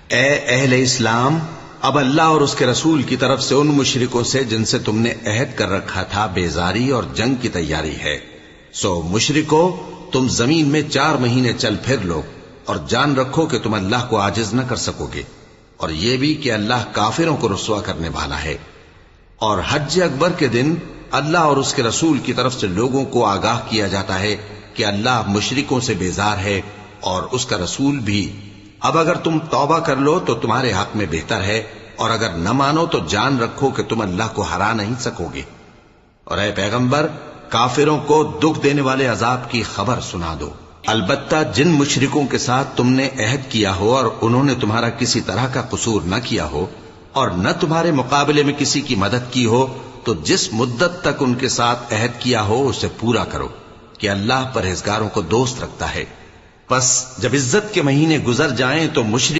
اے اہل اسلام، اب اللہ اور اس کے رسول کی طرف سے ان مشرکوں سے جن سے تم نے عہد کر رکھا تھا بیزاری اور جنگ کی تیاری ہے۔ سو مشرکو، تم زمین میں 4 مہینے چل پھر لو اور جان رکھو کہ تم اللہ کو عاجز نہ کر سکو گے، اور یہ بھی کہ اللہ کافروں کو رسوا کرنے والا ہے۔ اور حج اکبر کے دن اللہ اور اس کے رسول کی طرف سے لوگوں کو آگاہ کیا جاتا ہے کہ اللہ مشرکوں سے بیزار ہے اور اس کا رسول بھی۔ اب اگر تم توبہ کر لو تو تمہارے حق میں بہتر ہے، اور اگر نہ مانو تو جان رکھو کہ تم اللہ کو ہرا نہیں سکو گے۔ اور اے پیغمبر، کافروں کو دکھ دینے والے عذاب کی خبر سنا دو۔ البتہ جن مشرکوں کے ساتھ تم نے عہد کیا ہو اور انہوں نے تمہارا کسی طرح کا قصور نہ کیا ہو اور نہ تمہارے مقابلے میں کسی کی مدد کی ہو، تو جس مدت تک ان کے ساتھ عہد کیا ہو اسے پورا کرو کہ اللہ پرہیزگاروں کو دوست رکھتا ہے۔ پس جب عزت کے مہینے گزر جائیں تو مشرک